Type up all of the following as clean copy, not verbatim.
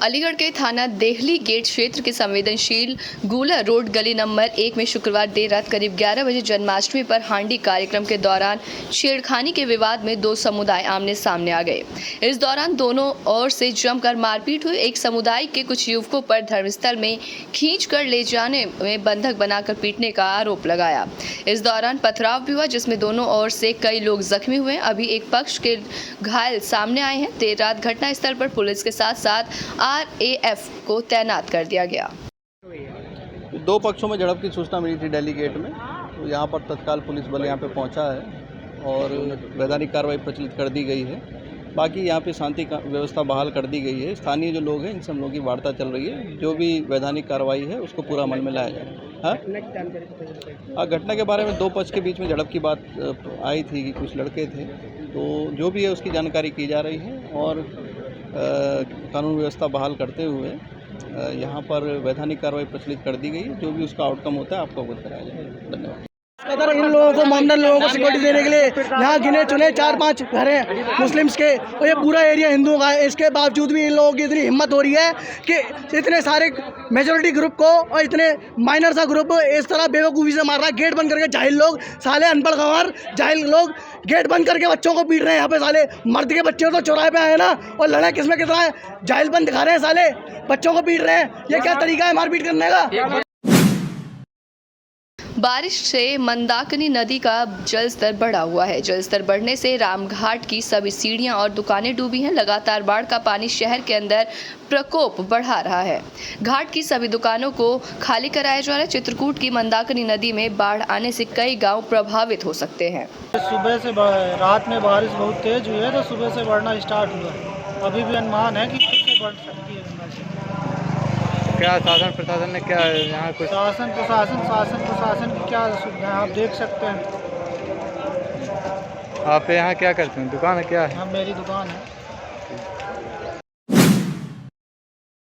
अलीगढ़ के थाना देहली गेट क्षेत्र के संवेदनशील गूलर रोड गली नंबर 1 में शुक्रवार देर रात करीब 11 बजे जन्माष्टमी पर हांडी कार्यक्रम के दौरान छेड़खानी के विवाद में दो समुदाय आमने सामने आ गए। इस दौरान दोनों ओर से जमकर मारपीट हुई। एक समुदाय के कुछ युवकों पर धर्मस्थल में खींचकर ले जाने में बंधक बनाकर पीटने का आरोप लगाया। इस दौरान पथराव भी हुआ जिसमें दोनों ओर से कई लोग जख्मी हुए। अभी एक पक्ष के घायल सामने आए हैं। देर रात घटनास्थल पर पुलिस के साथ साथ RAF को तैनात कर दिया गया। दो पक्षों में झड़प की सूचना मिली थी दिल्ली गेट में, तो यहाँ पर तत्काल पुलिस बल यहाँ पे पहुँचा है और वैधानिक कार्रवाई प्रचलित कर दी गई है। बाकी यहाँ पे शांति व्यवस्था बहाल कर दी गई है। स्थानीय जो लोग हैं इनसे हम लोगों की वार्ता चल रही है। जो भी वैधानिक कार्रवाई है उसको पूरा अमल में लाया जाए। घटना के बारे में दो पक्ष के बीच में झड़प की बात आई थी कि कुछ लड़के थे, तो जो भी है उसकी जानकारी की जा रही है और कानून व्यवस्था बहाल करते हुए यहाँ पर वैधानिक कार्रवाई प्रचलित कर दी गई। जो भी उसका आउटकम होता है आपको अवगत कराया जाएगा। धन्यवाद। इन लोगों को मानदार लोगों को सिक्योरिटी देने के लिए यहाँ गिने चुने 4-5 घर हैं मुस्लिम्स के, और ये पूरा एरिया हिंदुओं का है। इसके बावजूद भी इन लोगों की इतनी हिम्मत हो रही है कि इतने सारे मेजोरिटी ग्रुप को और इतने माइनर सा ग्रुप इस तरह बेवकूफ़ी से मार रहा है। गेट बंद करके जाहिल लोग, साले अनपढ़ गंवार जाहिल लोग गेट बंद करके बच्चों को पीट रहे हैं। यहाँ पे साले मर्द के बच्चे तो चौराहे पे आए ना, और लड़ाई किसमें कितना है, जाहिल बंद दिखा रहे हैं, साले बच्चों को पीट रहे हैं। ये क्या तरीका है मारपीट करने का। बारिश से मंदाकिनी नदी का जलस्तर बढ़ा हुआ है। जलस्तर बढ़ने से रामघाट की सभी सीढ़ियां और दुकानें डूबी हैं। लगातार बाढ़ का पानी शहर के अंदर प्रकोप बढ़ा रहा है। घाट की सभी दुकानों को खाली कराया जा रहा है। चित्रकूट की मंदाकिनी नदी में बाढ़ आने से कई गांव प्रभावित हो सकते हैं। सुबह से रात में बारिश बहुत तेज हुई है, तो सुबह से बढ़ना स्टार्ट हुआ। अभी भी अनुमान है कि फिर से बढ़ सकती है। क्या शासन प्रशासन ने क्या यहाँ कुछ शासन प्रशासन की क्या सुविधा है आप देख सकते हैं। आप यहाँ क्या करते हैं, दुकान है क्या है? हाँ, मेरी दुकान है।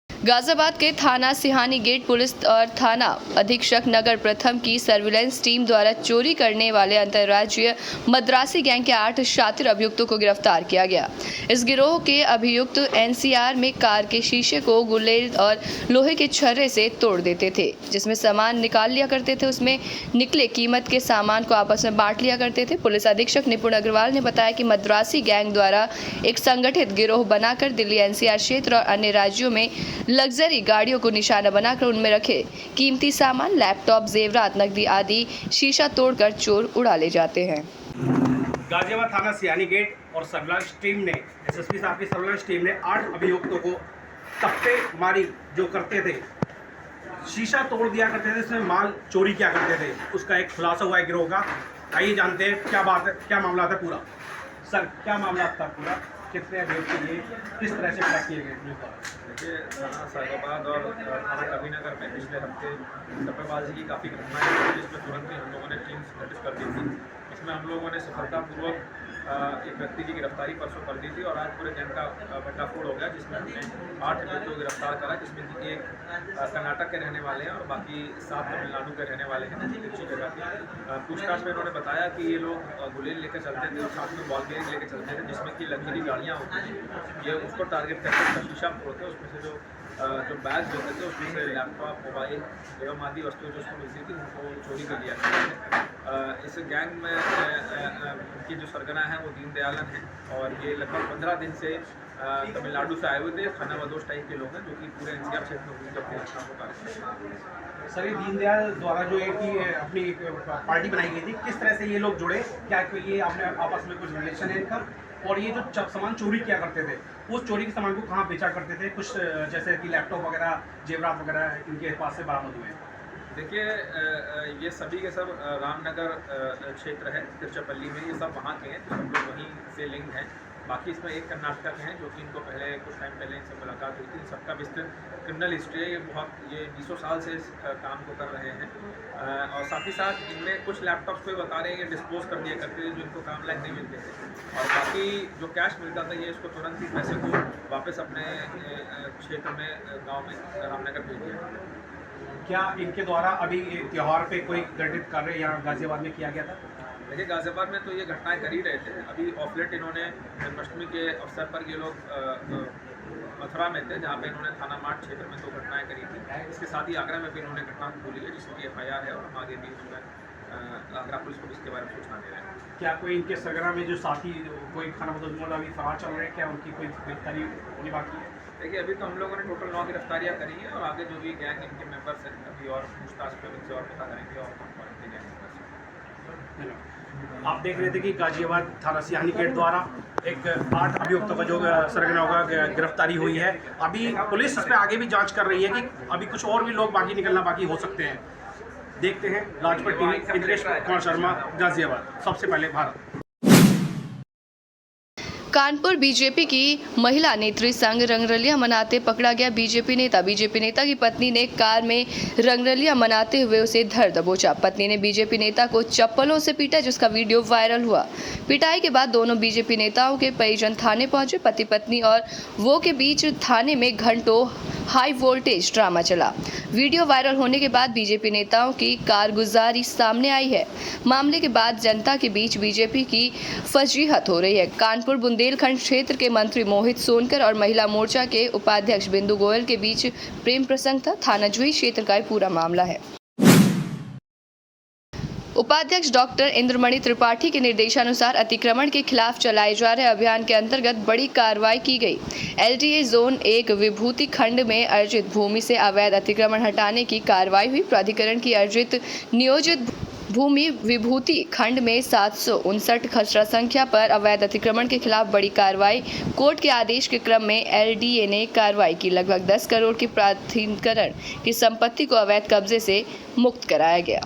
गाजियाबाद के थाना सिहानी गेट पुलिस और थाना अधीक्षक नगर प्रथम की सर्विलांस टीम द्वारा चोरी करने वाले अंतर्राज्यीय मद्रासी गैंग के 8 शातिर अभियुक्तों को गिरफ्तार किया गया। इस गिरोह के अभियुक्त NCR में कार के शीशे को गुलेल और लोहे के छर्रे से तोड़ देते थे, जिसमें सामान निकाल लिया करते थे। उसमें निकले कीमत के सामान को आपस में बांट लिया करते थे। पुलिस अधीक्षक निपुण अग्रवाल ने बताया कि मद्रासी गैंग द्वारा एक संगठित गिरोह बनाकर दिल्ली NCR क्षेत्र और अन्य राज्यों में लग्जरी गाड़ियों को निशाना बनाकर उनमें रखे कीमती सामान, लैपटॉप, जेवरात, नकदी आदि शीशा तोड़कर चोर उड़ा ले जाते हैं। गाजियाबाद थाना सियानी गेट और सर्विलांस टीम ने SSP साहब की सर्विलांस टीम ने 8 अभियुक्तों को तप्पे मारी जो करते थे, शीशा तोड़ दिया करते थे, इसमें माल चोरी किया करते थे, उसका एक खुलासा हुआ है गिरोह का। आइए जानते हैं क्या बात है, क्या मामला था पूरा। सर, क्या मामला था पूरा, कितने अभियुक्त थे, किस तरह से ट्रैक किए गए? देखिए, थाना साहिबाबाद और थाना कबीरनगर में पिछले हफ्ते टप्पेबाजी की काफ़ी घटनाएं हुई, जिसमें तुरंत ही हम लोगों ने टीम गठित कर दी थी। इसमें हम लोगों ने सफलतापूर्वक एक व्यक्ति की गिरफ्तारी परसों कर दी थी और आज पूरे गैंग का भंडाफोड़ हो गया, जिसमें हमने 8 व्यक्तियों को गिरफ्तार करा, जिसमें कि एक कर्नाटक के रहने वाले हैं और बाकी 7 तमिलनाडु के रहने वाले हैं। अच्छी जगह की पूछताछ में इन्होंने बताया कि ये लोग गुलेल लेकर चलते थे और साथ में बॉल बेरिंग लेकर चलते थे, जिसमें कि लग्जरी गाड़ियाँ होती हैं, ये उसको टारगेट करके उसका शीशा फोड़ते, उसमें से जो बैग होते थे उसमें से लैपटॉप, मोबाइल एवं आदि वस्तुएं जो उसको मिलती थी उनको चोरी कर लिया था। इस गैंग में की जो सरगना है वो दीनदयालन है और ये लगभग 15 दिन से तमिलनाडु से आए हुए थे। खाना बदोश टाइप के लोग हैं जो कि पूरे NCR क्षेत्र में अपनी घटना को कार्य। सर, ये दीनदयाल द्वारा जो एक अपनी पार्टी बनाई गई थी, किस तरह से ये लोग जुड़े, क्या ये आपने आपस में कुछ रिलेशन है इनका? और ये जो सामान चोरी किया करते थे, वो चोरी के सामान को कहाँ बेचा करते थे? कुछ जैसे कि लैपटॉप वगैरह, जेवरात वगैरह इनके पास से बरामद हुए हैं। देखिए, ये सभी के सब रामनगर क्षेत्र है, तिरुचिरापल्ली में, ये सब वहाँ के हैं, तो सब लोग वहीं से लिंक हैं। बाकी इसमें एक कर्नाटक हैं जो कि इनको पहले कुछ टाइम पहले इनसे मुलाकात हुई थी। सबका विस्तृत क्रिमिनल हिस्ट्री है, ये 20 साल से इस काम को कर रहे हैं और साथ ही साथ इनमें कुछ लैपटॉप्स को बता रहे हैं कि डिस्पोज कर दिया करते थे जो इनको काम लायक नहीं मिलते थे, और बाकी जो कैश मिलता था ये इसको तुरंत ही पैसे को वापस अपने क्षेत्र में, गाँव में, रामनगर भेज दिया। क्या इनके द्वारा अभी त्यौहार पे कोई गठित कार्य यहाँ गाजियाबाद में किया गया था? देखिए, गाजियाबाद में तो ये घटनाएं कर ही रहे थे। अभी ऑफ लेट इन्होंने जन्माष्टमी के अवसर पर ये लोग मथुरा में थे, जहाँ पे इन्होंने थाना मार्ट क्षेत्र में 2 घटनाएं करी थी। इसके साथ ही आगरा में भी इन्होंने घटना बोली है, जिसकी FIR है, और हम आगे भी उसमें आगरा पुलिस को इसके बारे में सूचना दे रहे हैं। क्या कोई इनके सरगना में जो साथी कोई खाना बदल अभी फरार चल रहे हैं, क्या उनकी कोई गिरफ्तारी होनी बाकी है? देखिए, अभी तो हम लोगों ने टोटल 9 गिरफ्तारियाँ करी हैं, और आगे जो भी गैंग इनके मेंबर्स हैं अभी और पूछताछ पे इनसे और पता करेंगे और कौन इनके गैंग मेंबर्स हैं। आप देख रहे थे कि गाजियाबाद थाना सियानी गेट द्वारा एक 8 अभियुक्तों का जो सरगना होगा गिरफ्तारी हुई है। अभी पुलिस इस पर आगे भी जांच कर रही है कि अभी कुछ और भी लोग बाकी निकलना बाकी हो सकते हैं। देखते हैं। राजपट टीवी, इंद्रेश कुमार शर्मा, गाजियाबाद। सबसे पहले भारत। कानपुर बीजेपी की महिला नेत्री संग रंगरलियां मनाते पकड़ा गया बीजेपी नेता। बीजेपी नेता की पत्नी ने कार में रंगरलियां मनाते हुए उसे धर दबोचा। पत्नी ने बीजेपी नेता को चप्पलों से पीटा, जिसका वीडियो वायरल हुआ। पिटाई के बाद दोनों बीजेपी नेताओं के परिजन थाने पहुंचे। पति पत्नी और वो के बीच थाने में घंटों हाई वोल्टेज ड्रामा चला। वीडियो वायरल होने के बाद बीजेपी नेताओं की कारगुजारी सामने आई है। मामले के बाद जनता के बीच बीजेपी की फजीहत हो रही है। कानपुर बुंदेलखंड क्षेत्र के मंत्री मोहित सोनकर और महिला मोर्चा के उपाध्यक्ष बिंदु गोयल के बीच प्रेम प्रसंग था। थाना जुही क्षेत्र का पूरा मामला है। उपाध्यक्ष डॉक्टर इंद्रमणि त्रिपाठी के निर्देशानुसार अतिक्रमण के खिलाफ चलाए जा रहे अभियान के अंतर्गत बड़ी कार्रवाई की गई। LDA जोन 1 विभूति खंड में अर्जित भूमि से अवैध अतिक्रमण हटाने की कार्रवाई हुई। प्राधिकरण की अर्जित नियोजित भूमि विभूति खंड में 759 खसरा संख्या पर अवैध अतिक्रमण के खिलाफ बड़ी कार्रवाई। कोर्ट के आदेश के क्रम में LDA ने कार्रवाई की। लगभग 10 करोड़ की प्राधिकरण की संपत्ति को अवैध कब्जे से मुक्त कराया गया।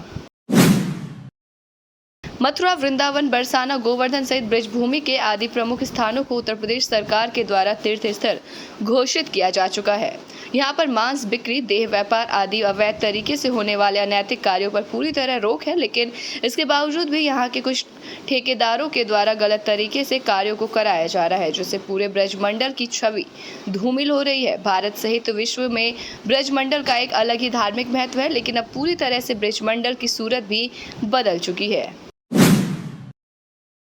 मथुरा, वृंदावन, बरसाना, गोवर्धन सहित ब्रजभूमि के आदि प्रमुख स्थानों को उत्तर प्रदेश सरकार के द्वारा तीर्थ स्थल घोषित किया जा चुका है। यहाँ पर मांस बिक्री, देह व्यापार आदि अवैध तरीके से होने वाले अनैतिक कार्यों पर पूरी तरह रोक है, लेकिन इसके बावजूद भी यहाँ के कुछ ठेकेदारों के द्वारा गलत तरीके से कार्यों को कराया जा रहा है, जिससे पूरे ब्रजमंडल की छवि धूमिल हो रही है। भारत सहित विश्व में ब्रजमंडल का एक अलग ही धार्मिक महत्व है, लेकिन अब पूरी तरह से ब्रजमंडल की सूरत भी बदल चुकी है।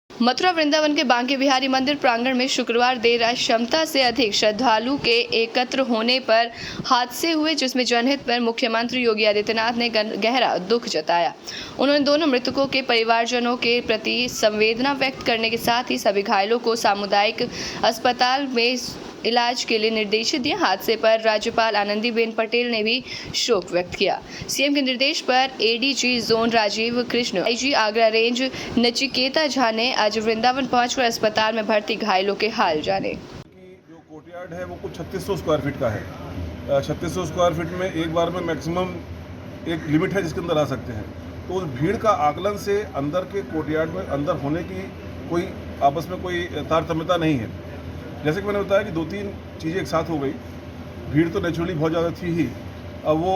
मथुरा वृंदावन के बांके बिहारी मंदिर प्रांगण में शुक्रवार देर रात क्षमता से अधिक श्रद्धालु के एकत्र होने पर हादसे हुए, जिसमें जनहित पर मुख्यमंत्री योगी आदित्यनाथ ने गहरा दुख जताया। उन्होंने दोनों मृतकों के परिवारजनों के प्रति संवेदना व्यक्त करने के साथ ही सभी घायलों को सामुदायिक अस्पताल में इलाज के लिए निर्देशित दिया। हादसे पर राज्यपाल आनंदीबेन पटेल ने भी शोक व्यक्त किया। सीएम के निर्देश पर ADG zone Rajiv Krishna, IG Agra range Nachiketa Jha ने आज वृंदावन पहुंचकर अस्पताल में भर्ती घायलों के हाल जाने। जो कोर्टयार्ड है वो कुछ 3600 स्क्वायर फीट का है। 3600 स्क्वायर फीट में एक बार में मैक्सिमम एक लिमिट है जिसके अंदर आ सकते हैं। तो उस भीड़ का आकलन से अंदर के कोर्टयार्ड में अंदर होने की कोई आपस में कोई तारतम्यता नहीं है। जैसे कि मैंने बताया कि 2-3 चीज़ें एक साथ हो गई। भीड़ तो नेचुरली बहुत ज़्यादा थी ही। अब वो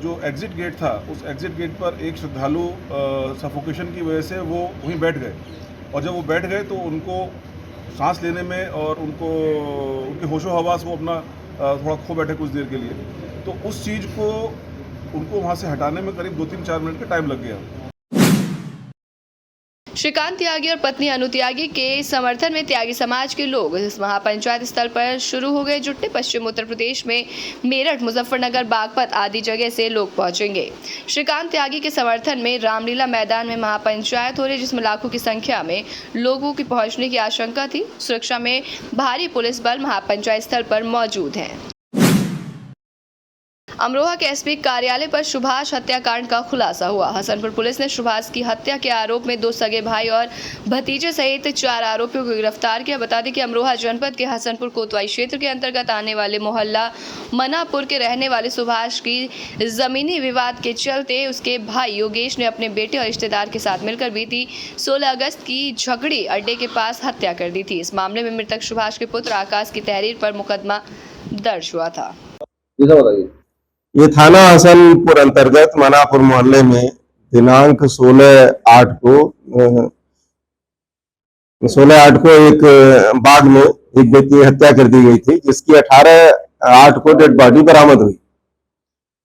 जो एग्ज़िट गेट था, उस एग्ज़िट गेट पर एक श्रद्धालु सफोकेशन की वजह से वो वहीं बैठ गए, और जब वो बैठ गए तो उनको सांस लेने में और उनको उनके होशो हवास वो अपना थोड़ा खो बैठे कुछ देर के लिए। तो उस चीज़ को उनको वहाँ से हटाने में करीब 2-3-4 मिनट का टाइम लग गया। श्रीकांत त्यागी और पत्नी अनु त्यागी के समर्थन में त्यागी समाज के लोग इस महापंचायत स्थल पर शुरू हो गए जुटने। पश्चिम उत्तर प्रदेश में मेरठ, मुजफ्फरनगर, बागपत आदि जगह से लोग पहुंचेंगे। श्रीकांत त्यागी के समर्थन में रामलीला मैदान में महापंचायत हो रही, जिसमें लाखों की संख्या में लोगों की पहुंचने की आशंका थी। सुरक्षा में भारी पुलिस बल महापंचायत स्थल पर मौजूद है। अमरोहा के SP कार्यालय पर सुभाष हत्याकांड का खुलासा हुआ। हसनपुर पुलिस ने सुभाष की हत्या के आरोप में 2 सगे भाई और भतीजे सहित 4 आरोपियों को गिरफ्तार किया। बता दें कि अमरोहा जनपद के हसनपुर कोतवाली क्षेत्र के अंतर्गत आने वाले मोहल्ला मनापुर के रहने वाले सुभाष की जमीनी विवाद के चलते उसके भाई योगेश ने अपने बेटे और रिश्तेदार के साथ मिलकर बीती 16 अगस्त की झगड़ी अड्डे के पास हत्या कर दी थी। इस मामले में मृतक सुभाष के पुत्र आकाश की तहरीर पर मुकदमा दर्ज हुआ था। ये थाना हसनपुर अंतर्गत मनापुर मोहल्ले में दिनांक 16/8 को एक बाग में एक व्यक्ति की हत्या कर दी गई थी, जिसकी 18/8 को डेड बॉडी बरामद हुई।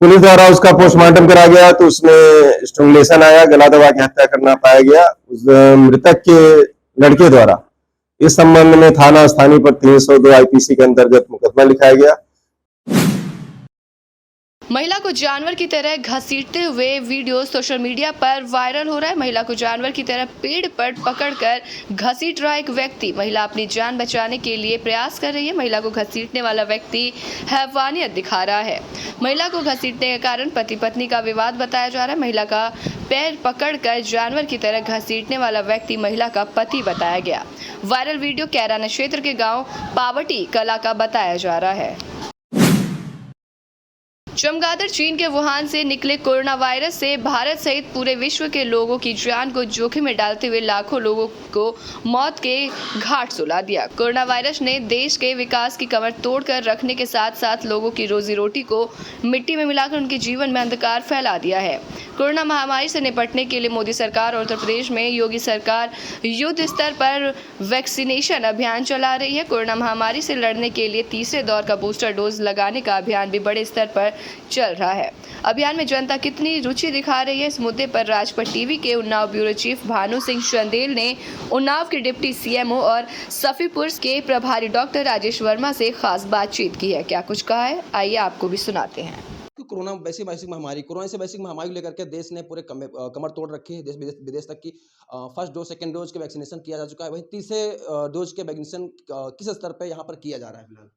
पुलिस द्वारा उसका पोस्टमार्टम करा गया तो उसमें स्ट्रंगुलेशन आया, गला दबा के हत्या करना पाया गया। उस मृतक के लड़के द्वारा इस संबंध में थाना स्थानीय पर 302 आईपीसी के अंतर्गत मुकदमा लिखाया गया। महिला को जानवर की तरह घसीटते हुए वीडियो सोशल मीडिया पर वायरल हो रहा है। महिला को जानवर की तरह पेड़ पर पकड़कर घसीट रहा एक व्यक्ति। महिला अपनी जान बचाने के लिए प्रयास कर रही है। महिला को घसीटने वाला व्यक्ति हैवानियत दिखा रहा है। महिला को घसीटने के कारण पति पत्नी का विवाद बताया जा रहा है। महिला का पैर पकड़कर जानवर की तरह घसीटने वाला व्यक्ति महिला का पति बताया गया। वायरल वीडियो कैराना क्षेत्र के गाँव पावटी कला का बताया जा रहा है। चमगादड़ चीन के वुहान से निकले कोरोना वायरस से भारत सहित पूरे विश्व के लोगों की जान को जोखिम में डालते हुए लाखों लोगों को मौत के घाट सुला दिया। कोरोना वायरस ने देश के विकास की कमर तोड़कर रखने के साथ साथ लोगों की रोजी रोटी को मिट्टी में मिलाकर उनके जीवन में अंधकार फैला दिया है। कोरोना महामारी से निपटने के लिए मोदी सरकार और उत्तर प्रदेश में योगी सरकार युद्ध स्तर पर वैक्सीनेशन अभियान चला रही है। कोरोना महामारी से लड़ने के लिए तीसरे दौर का बूस्टर डोज लगाने का अभियान भी बड़े स्तर पर चल रहा है। अभियान में जनता कितनी रुचि दिखा रही है, इस मुद्दे पर राजपथ टीवी के उन्नाव ब्यूरो चीफ भानु सिंह चंदेल ने उन्नाव के डिप्टी सीएमओ और सफीपुर के प्रभारी डॉक्टर राजेश वर्मा से खास बातचीत की है। क्या कुछ कहा है, आइए आपको भी सुनाते हैं। कोरोना वैश्विक महामारी, कोरोना से वैश्विक महामारी को लेकर के देश ने पूरे कमर तोड़ रखी है। देश विदेश तक की फर्स्ट डोज सेकंड डोज के वैक्सीनेशन किया जा चुका है। वहीं तीसरे डोज के वैक्सीनेशन किस स्तर पे यहाँ पर किया जा रहा है फिलहाल?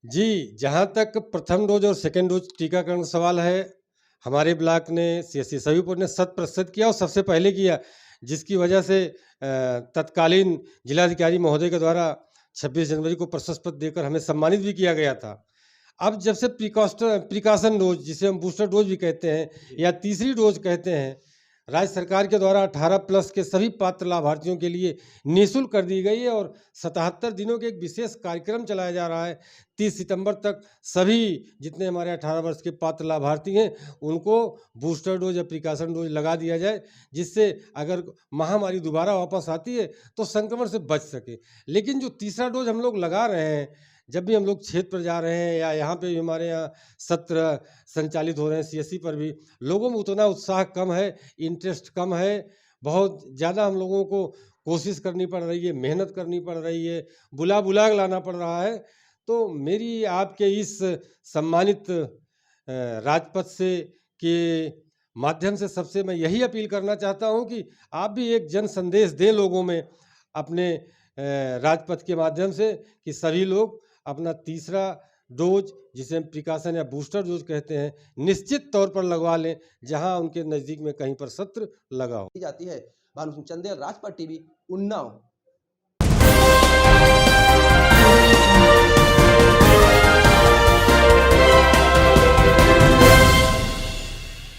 जी, जहाँ तक प्रथम डोज और सेकेंड डोज टीकाकरण सवाल है, हमारे ब्लॉक ने सीएससी सभीपुर ने 100% किया और सबसे पहले किया, जिसकी वजह से तत्कालीन जिलाधिकारी महोदय के द्वारा 26 जनवरी को प्रशस्ति पत्र देकर हमें सम्मानित भी किया गया था। अब जब से प्रिकॉशन डोज, जिसे हम बूस्टर डोज भी कहते हैं या तीसरी डोज कहते हैं, राज्य सरकार के द्वारा 18+ के सभी पात्र लाभार्थियों के लिए निःशुल्क कर दी गई है और 77 दिनों के एक विशेष कार्यक्रम चलाया जा रहा है। 30 सितंबर तक सभी जितने हमारे 18 वर्ष के पात्र लाभार्थी हैं उनको बूस्टर डोज या प्रिकॉशन डोज लगा दिया जाए, जिससे अगर महामारी दोबारा वापस आती है तो संक्रमण से बच सके। लेकिन जो तीसरा डोज हम लोग लगा रहे हैं, जब भी हम लोग क्षेत्र पर जा रहे हैं या यहाँ पे भी हमारे यहाँ सत्र संचालित हो रहे हैं सीएससी पर भी, लोगों में उतना उत्साह कम है, इंटरेस्ट कम है। बहुत ज़्यादा हम लोगों को कोशिश करनी पड़ रही है, मेहनत करनी पड़ रही है, बुला लाना पड़ रहा है। तो मेरी आपके इस सम्मानित राजपथ से के माध्यम से सबसे मैं यही अपील करना चाहता हूँ कि आप भी एक जन संदेश दें लोगों में अपने राजपथ के माध्यम से, कि सभी लोग अपना तीसरा डोज, जिसे हम प्रिकॉशन या बूस्टर डोज कहते हैं, निश्चित तौर पर लगवा लें, जहां उनके नज़दीक में कहीं पर सत्र लगा हो। जाती है। भानु सिंह चंदेल, राजपथ टीवी, उन्नाव।